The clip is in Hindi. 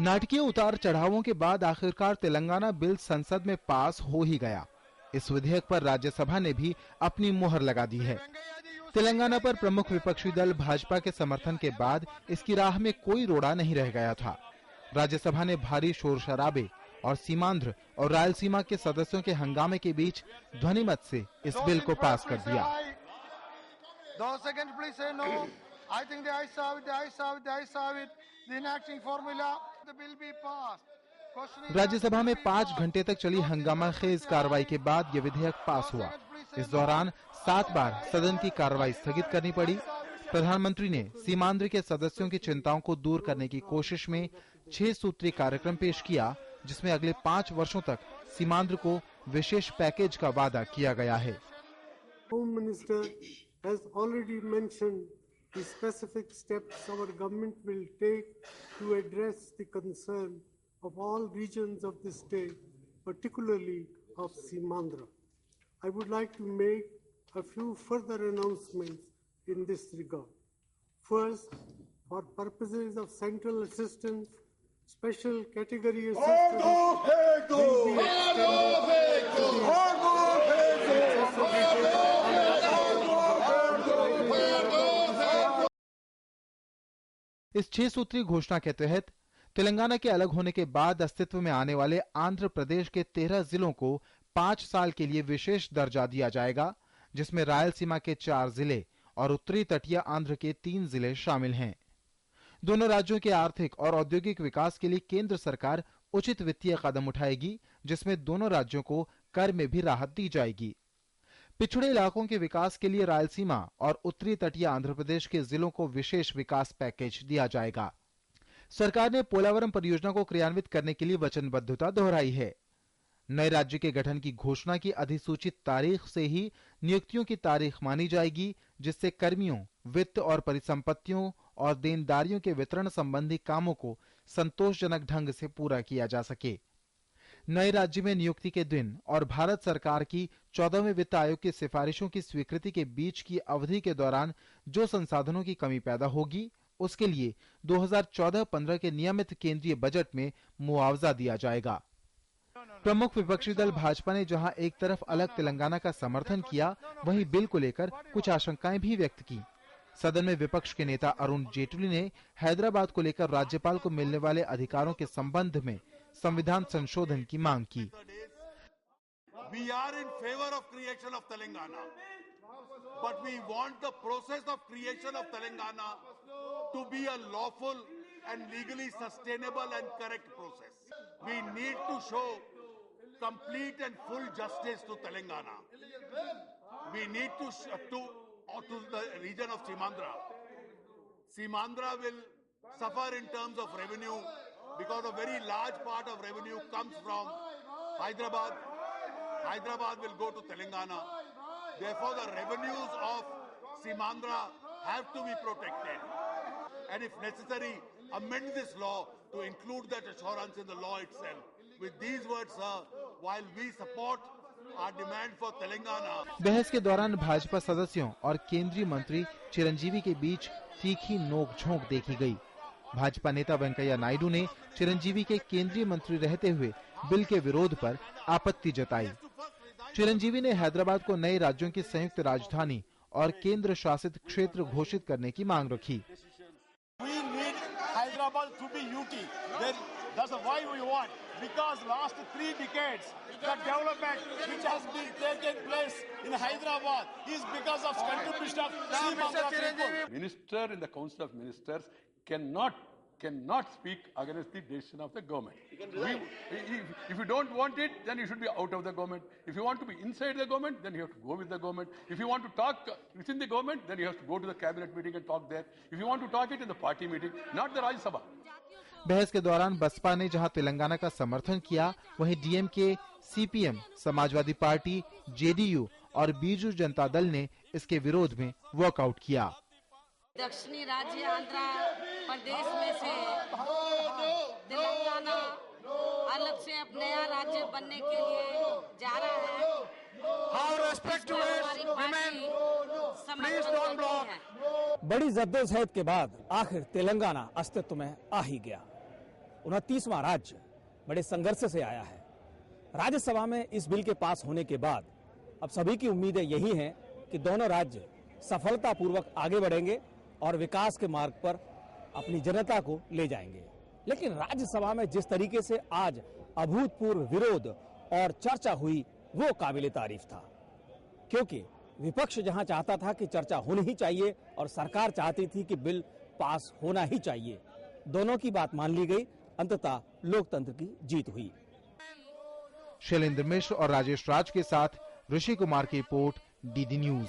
नाटकीय उतार चढ़ावों के बाद आखिरकार तेलंगाना बिल संसद में पास हो ही गया। इस विधेयक पर राज्यसभा ने भी अपनी मुहर लगा दी है। तेलंगाना पर प्रमुख विपक्षी दल भाजपा के समर्थन के बाद इसकी राह में कोई रोड़ा नहीं रह गया था। राज्यसभा ने भारी शोर शराबे और सीमांध्र और रायलसीमा के सदस्यों के हंगामे के बीच ध्वनिमत से इस बिल को पास कर दिया। राज्यसभा में 5 घंटे तक चली हंगामा खेज कार्रवाई के बाद यह विधेयक पास हुआ। इस दौरान 7 बार सदन की कार्रवाई स्थगित करनी पड़ी। प्रधानमंत्री ने सीमांध्र के सदस्यों की चिंताओं को दूर करने की कोशिश में 6 सूत्री कार्यक्रम पेश किया, जिसमें अगले 5 वर्षों तक सीमांध्र को विशेष पैकेज का वादा किया गया है। Home minister has already mentioned the specific steps our government will take to address the concern of all regions of the state, particularly of Simandra. I would like to make a few further announcements in this regard. First, for purposes of central assistance, special category assistance will be इस 6 सूत्री घोषणा के तहत तेलंगाना के अलग होने के बाद अस्तित्व में आने वाले आंध्र प्रदेश के 13 जिलों को 5 साल के लिए विशेष दर्जा दिया जाएगा, जिसमें रायलसीमा के 4 जिले और उत्तरी तटीय आंध्र के 3 जिले शामिल हैं। दोनों राज्यों के आर्थिक और औद्योगिक विकास के लिए केंद्र सरकार उचित वित्तीय कदम उठाएगी, जिसमें दोनों राज्यों को कर में भी राहत दी जाएगी। पिछड़े इलाकों के विकास के लिए रायलसीमा और उत्तरी तटीय आंध्र प्रदेश के जिलों को विशेष विकास पैकेज दिया जाएगा। सरकार ने पोलावरम परियोजना को क्रियान्वित करने के लिए वचनबद्धता दोहराई है। नए राज्य के गठन की घोषणा की अधिसूचित तारीख से ही नियुक्तियों की तारीख मानी जाएगी, जिससे कर्मियों, वित्त और परिसंपत्तियों और देनदारियों के वितरण संबंधी कामों को संतोषजनक ढंग से पूरा किया जा सके। नए राज्य में नियुक्ति के दिन और भारत सरकार की 14वें वित्त आयोग की सिफारिशों की स्वीकृति के बीच की अवधि के दौरान जो संसाधनों की कमी पैदा होगी, उसके लिए 2014-15 के नियमित केंद्रीय बजट में मुआवजा दिया जाएगा। प्रमुख विपक्षी दल भाजपा ने जहां एक तरफ अलग तेलंगाना का समर्थन किया, वहीं बिल को लेकर कुछ आशंकाएं भी व्यक्त की। सदन में विपक्ष के नेता अरुण जेटली ने हैदराबाद को लेकर राज्यपाल को मिलने वाले अधिकारों के संबंध में संविधान संशोधन की मांग की। We are in favor of creation of Telangana, but we want the process of creation of Telangana to be a lawful and legally sustainable and correct process. We need to show complete and full justice to Telangana. We need to the region of Simandra. Simandra will suffer in terms of revenue because a very large part of revenue comes from Hyderabad. Hyderabad will go to Telangana. Therefore, the revenues of Simandra have to be protected. And if necessary, amend this law to include that assurance in the law itself. With these words, sir, while we support our demand for Telangana. बहस के दौरान भाजपा सदस्यों और केंद्रीय मंत्री चिरंजीवी के बीच तीखी नोक-झोंक देखी गई। भाजपा नेता वेंकैया नायडू ने चिरंजीवी के केंद्रीय मंत्री रहते हुए बिल के विरोध पर आपत्ति जताई। चिरंजीवी ने हैदराबाद को नए राज्यों की संयुक्त राजधानी और केंद्र शासित क्षेत्र घोषित करने की मांग रखी। We need Hyderabad to be UT. That's why we want. Because last 3 decades, the development which has been taking place in Hyderabad is because of contribution of Simandra people. Minister in the Council of Ministers cannot speak against the decision of the government. If you don't want it, then you should be out of the government. If you want to be inside the government, then you have to go with the government. If you want to talk within the government, then you have to go to the cabinet meeting and talk there. If you want to talk it in the party meeting, not the Rajya Sabha. बहस के दौरान बसपा ने जहां तेलंगाना का समर्थन किया, वहीं DMK, CPM, Samajwadi party, JDU और बीजू जनता दल ने इसके विरोध में वॉकआउट किया। दक्षिणी राज्य आंध्र प्रदेश में से तेलंगाना अलग से अब नया राज्य बनने के लिए जा रहा है। बड़ी जद्दोजहद के बाद आखिर तेलंगाना अस्तित्व में आ ही गया। 29वां राज्य बड़े संघर्ष से आया है। राज्यसभा में इस बिल के पास होने के बाद अब सभी की उम्मीदें यही हैं कि दोनों राज्य सफलतापूर्वक आगे बढ़ेंगे और विकास के मार्ग पर अपनी जनता को ले जाएंगे। लेकिन राज्यसभा में जिस तरीके से आज अभूतपूर्व विरोध और चर्चा हुई वो काबिले तारीफ था, क्योंकि विपक्ष जहां चाहता था कि चर्चा होनी ही चाहिए और सरकार चाहती थी कि बिल पास होना ही चाहिए। दोनों की बात मान ली गई, अंततः लोकतंत्र की जीत हुई। शैलेंद्र मिश्र और राजेश राज के साथ ऋषि कुमार की रिपोर्ट, डीडी न्यूज।